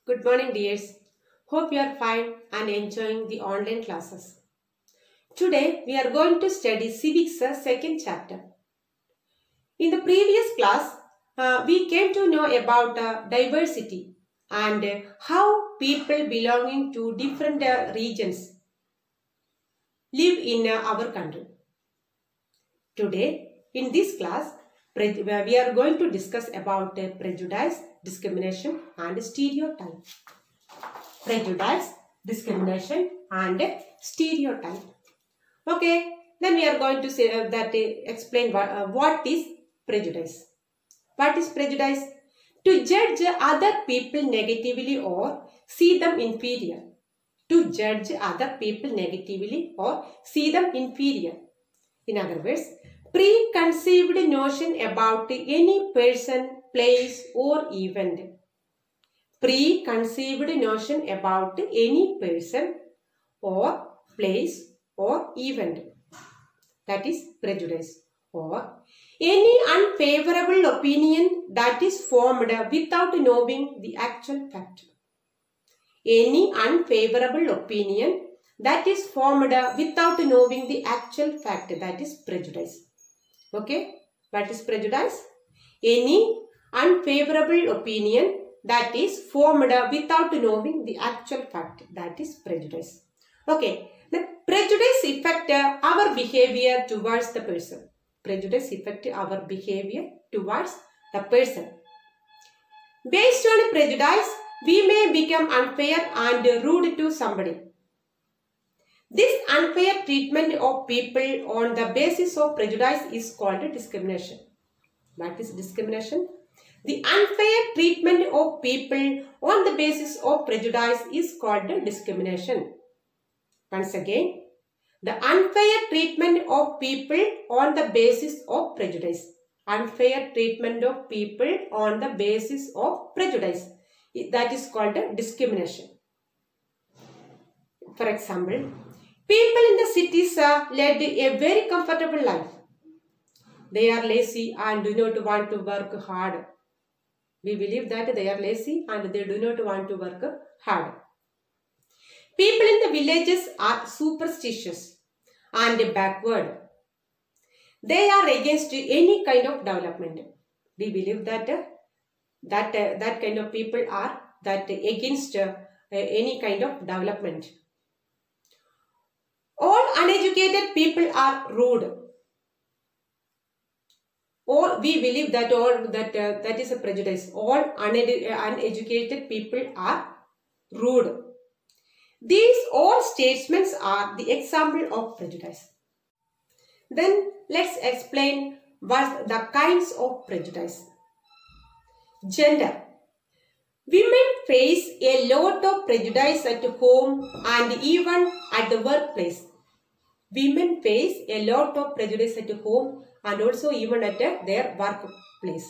Good morning, dears. Hope you are fine and enjoying the online classes. Today, we are going to study Civics second chapter. In the previous class, we came to know about diversity and how people belonging to different regions live in our country. Today, in this class, we are going to discuss about prejudice, discrimination and stereotype. Prejudice, discrimination and stereotype. Okay, then we are going to say explain what is prejudice. What is prejudice? To judge other people negatively or see them inferior. To judge other people negatively or see them inferior. In other words, preconceived notion about any person, place or event. Preconceived notion about any person or place or event. That is prejudice. Or any unfavorable opinion that is formed without knowing the actual fact. Any unfavorable opinion that is formed without knowing the actual fact, that is prejudice. Okay, what is prejudice? Any unfavorable opinion that is formed without knowing the actual fact, that is prejudice. Okay, the prejudice affect our behavior towards the person. Prejudice affect our behavior towards the person. Based on prejudice, we may become unfair and rude to somebody. This unfair treatment of people on the basis of prejudice is called discrimination. What is discrimination? The unfair treatment of people on the basis of prejudice is called discrimination. Once again, the unfair treatment of people on the basis of prejudice. Unfair treatment of people on the basis of prejudice. That is called discrimination. For example, people in the cities led a very comfortable life. They are lazy and do not want to work hard. We believe that they are lazy and they do not want to work hard. People in the villages are superstitious and backward. They are against any kind of development. We believe that that kind of people are against any kind of development. All uneducated people are rude. Or we believe that that is a prejudice. All uneducated people are rude. These all statements are the example of prejudice. Then let's explain what the kinds of prejudice. Gender. Women face a lot of prejudice at home and even at the workplace. Women face a lot of prejudice at home and also even at their workplace.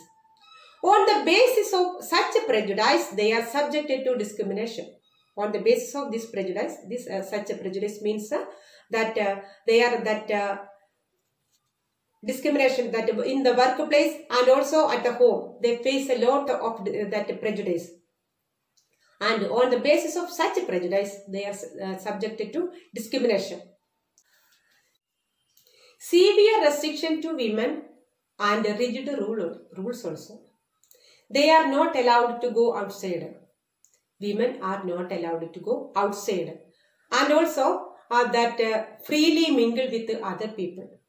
On the basis of such prejudice, they are subjected to discrimination. On the basis of this prejudice, such a prejudice means that they are discrimination that in the workplace and also at the home. They face a lot of that prejudice. And on the basis of such a prejudice, they are subjected to discrimination. Severe restriction to women and rigid rules also. They are not allowed to go outside. Women are not allowed to go outside. And also freely mingle with other people.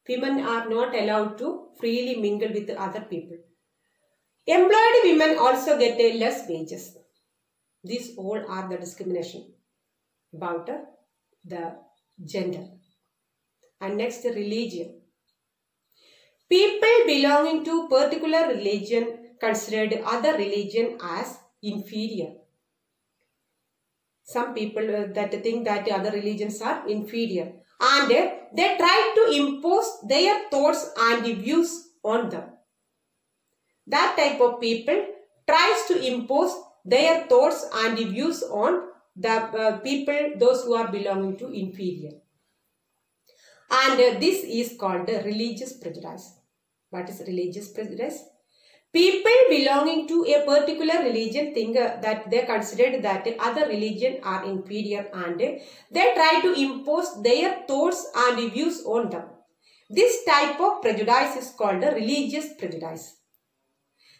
Women are not allowed to freely mingle with other people. Employed women also get less wages. These all are the discrimination about the gender. And next, religion. People belonging to particular religion considered other religion as inferior. Some people that think that other religions are inferior and they try to impose their thoughts and views on them. That type of people tries to impose their thoughts and views on the people, those who are belonging to inferior. And this is called religious prejudice. What is religious prejudice? People belonging to a particular religion think that they considered that other religions are inferior and they try to impose their thoughts and views on them. This type of prejudice is called religious prejudice.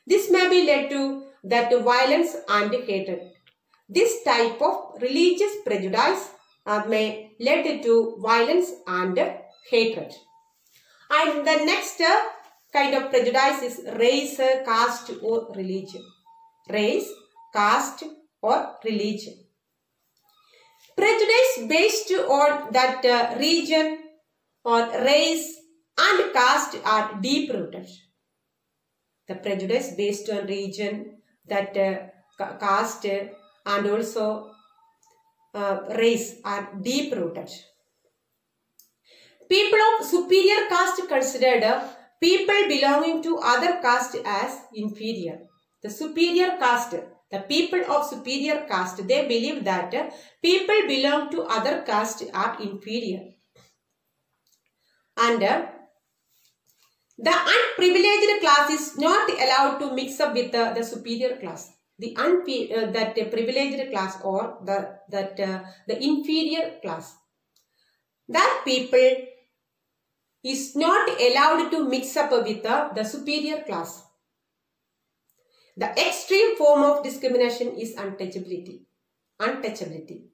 This may be led to that violence and hatred. This type of religious prejudice may lead to violence and hatred. And the next kind of prejudice is race, caste or religion. Race, caste or religion. Prejudice based on that region or race and caste are deep rooted. The prejudice based on region, that caste and also race are deep rooted. People of superior caste considered people belonging to other caste as inferior. The superior caste, the people of superior caste, they believe that people belong to other caste are inferior. And the unprivileged class is not allowed to mix up with the superior class. The privileged class or the inferior class, that people is not allowed to mix up with the superior class. The extreme form of discrimination is untouchability. Untouchability.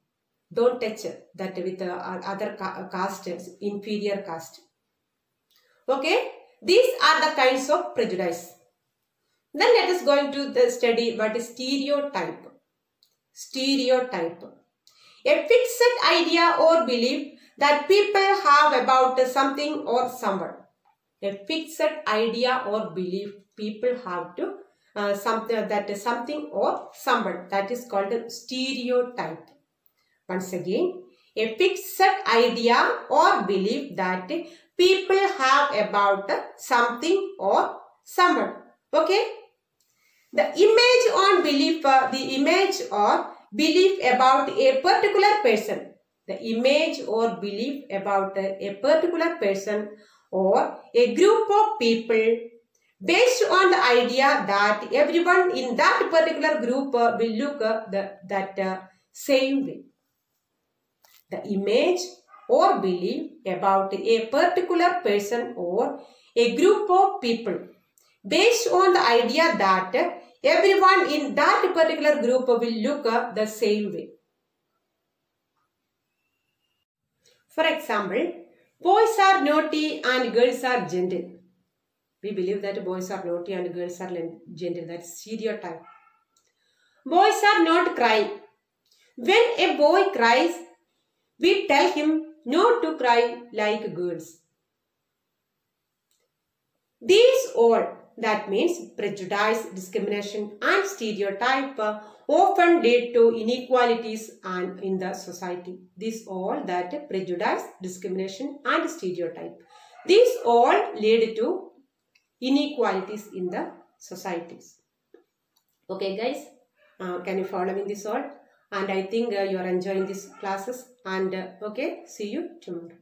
Don't touch that with the other caste, inferior caste. Okay, these are the kinds of prejudice. Then let us go into the study what is stereotype. Stereotype. A fixed idea or belief that people have about something or someone. A fixed idea or belief people have to something or someone. That is called a stereotype. Once again, a fixed idea or belief that people have about something or someone. Okay. The image on belief, the image or belief about a particular person. The image or belief about a particular person or a group of people based on the idea that everyone in that particular group will look that same way. The image or belief about a particular person or a group of people based on the idea that everyone in that particular group will look the same way. For example, boys are naughty and girls are gentle. We believe that boys are naughty and girls are gentle. That's stereotype. Boys are not crying. When a boy cries, we tell him not to cry like girls. These all, that means prejudice, discrimination and stereotype often lead to inequalities and in the society. These all, that prejudice, discrimination and stereotype. These all lead to inequalities in the societies. Okay guys, can you follow me this all? And I think you are enjoying these classes and okay, see you tomorrow.